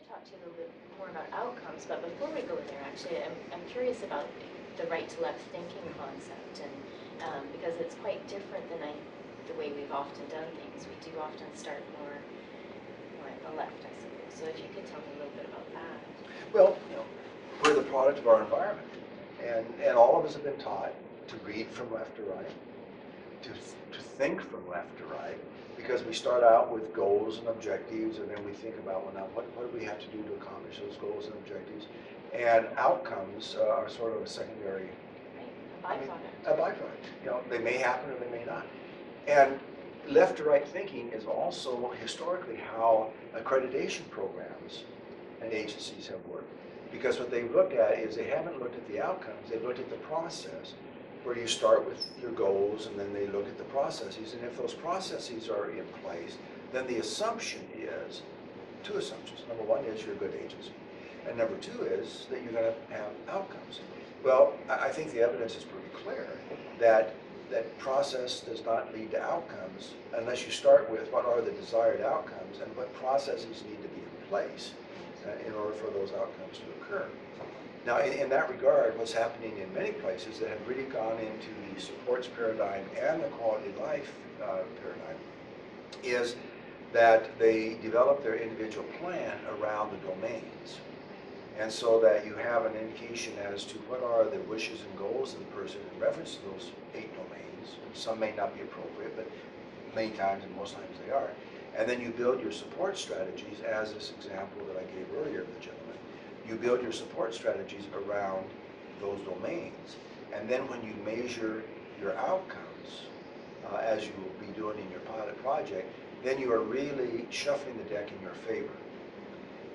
talk to you a little bit more about outcomes, but before we go there, actually, I'm curious about the right to left thinking concept, and because it's quite different than the way we've often done things. We do often start more at the left, I suppose. So if you could tell me a little bit about that. Well, we're the product of our environment, and all of us have been taught to read from left to right, to think from left to right, because we start out with goals and objectives, and then we think about, well, now what do we have to do to accomplish those goals and objectives, and outcomes are sort of a secondary, Right, a byproduct. a byproduct. They may happen or they may not. And left to right thinking is also historically how accreditation programs and agencies have worked. Because what they've looked at is they haven't looked at the outcomes, they've looked at the process, where you start with your goals and then they look at the processes. And if those processes are in place, then the assumption is, two assumptions. Number one is you're a good agency. And number two is that you're going to have outcomes. Well, I think the evidence is pretty clear that process does not lead to outcomes unless you start with what are the desired outcomes and what processes need to be in place in order for those outcomes to occur. Now, in that regard, what's happening in many places that have really gone into the supports paradigm and the quality of life paradigm is that they develop their individual plan around the domains. And so that you have an indication as to what are the wishes and goals of the person in reference to those 8 domains. Some may not be appropriate, but many times and most times they are. And then you build your support strategies, as this example that I gave earlier of the gentleman. You build your support strategies around those domains. And then when you measure your outcomes, as you will be doing in your pilot project, then you are really shuffling the deck in your favor.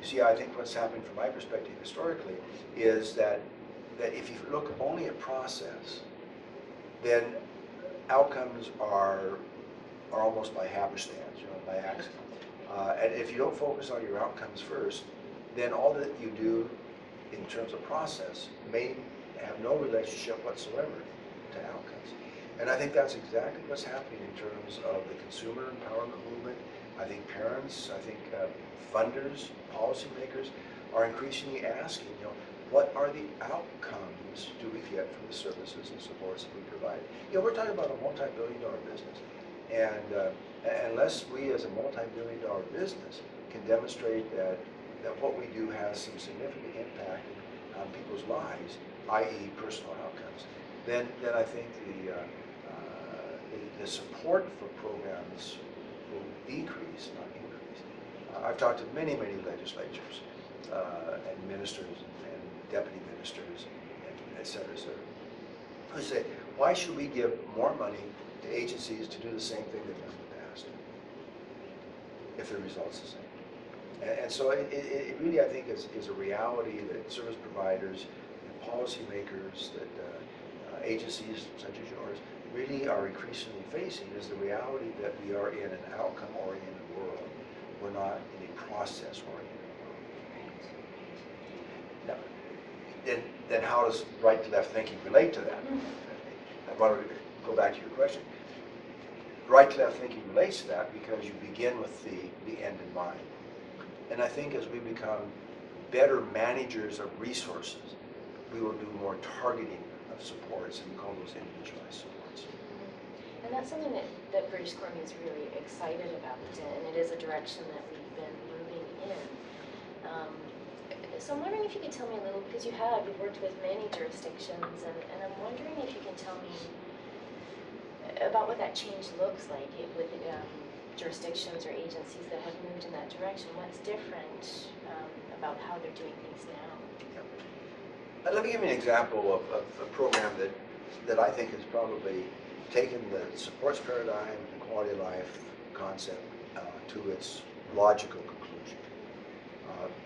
You see, I think what's happened from my perspective historically is that if you look only at process, then outcomes are almost by happenstance, by accident. And if you don't focus on your outcomes first, then all that you do in terms of process may have no relationship whatsoever to outcomes. And I think that's exactly what's happening in terms of the consumer empowerment movement. I think parents, I think funders, policymakers are increasingly asking, what are the outcomes do we get from the services and supports that we provide? We're talking about a multi-billion-dollar business. And unless we as a multi-billion-dollar business can demonstrate that what we do has some significant impact on people's lives, i.e. personal outcomes, then I think the support for programs will decrease, not increase. I've talked to many legislatures and ministers and deputy ministers and et cetera, who say, why should we give more money to agencies to do the same thing they've done in the past if the result's the same? And so it really, I think, is a reality that service providers and policymakers, that agencies such as yours really are increasingly facing, is the reality that we are in an outcome-oriented world. We're not in a process-oriented world. Now, then how does right to left thinking relate to that? I want to go back to your question. Right to left thinking relates to that because you begin with the end in mind. And I think as we become better managers of resources, we will do more targeting of supports, and we call those individualized supports. And that's something that British Columbia is really excited about, and it is a direction that we've been moving in. So I'm wondering if you could tell me a little, because you've worked with many jurisdictions, and I'm wondering if you can tell me about what that change looks like with jurisdictions or agencies that have moved in that direction. What's different about how they're doing things now? Yeah. Let me give you an example of a program that I think has probably taken the supports paradigm and the quality of life concept to its logical conclusion.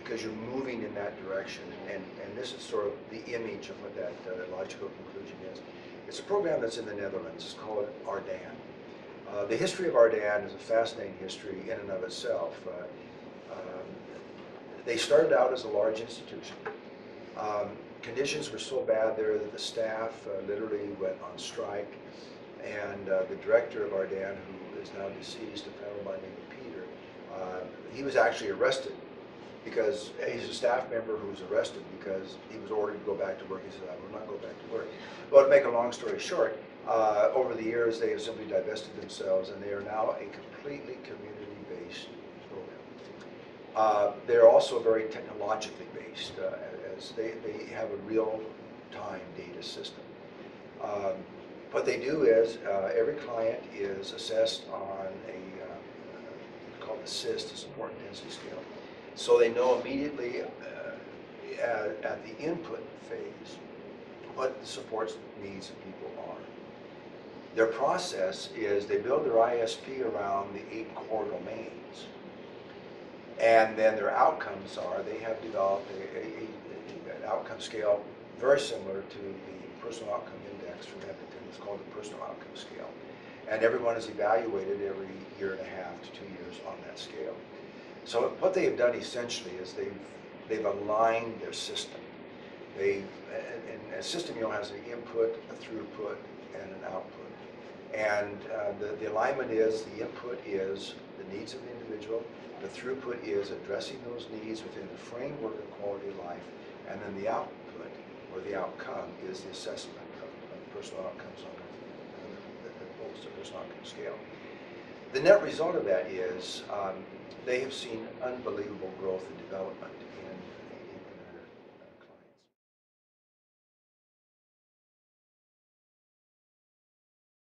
Because you're moving in that direction, and this is sort of the image of what that logical conclusion is. It's a program that's in the Netherlands. It's called Ardan. The history of Ardan is a fascinating history in and of itself. They started out as a large institution. Conditions were so bad there that the staff literally went on strike, and the director of Ardan, who is now deceased, a fellow by the name of Peter, he was actually arrested because he's a staff member who was arrested because he was ordered to go back to work. He said, I will not go back to work. Well, to make a long story short, over the years they have simply divested themselves and they are now a completely community-based program. They're also very technologically based, as they have a real-time data system. What they do is every client is assessed on a called the SIST, the Support Intensity Scale. So they know immediately at the input phase what the support needs of people are. Their process is they build their ISP around the 8 core domains. And then their outcomes are, they have developed an outcome scale very similar to the Personal Outcome Index from Edmonton. It's called the Personal Outcome Scale. And everyone is evaluated every 1.5 years to 2 years on that scale. So what they have done essentially is they've aligned their system. And a system, has an input, a throughput, and an output. And the alignment is, the input is the needs of the individual, the throughput is addressing those needs within the framework of quality of life, and then the output, or the outcome, is the assessment of personal outcomes on the personal outcome scale. The net result of that is they have seen unbelievable growth and development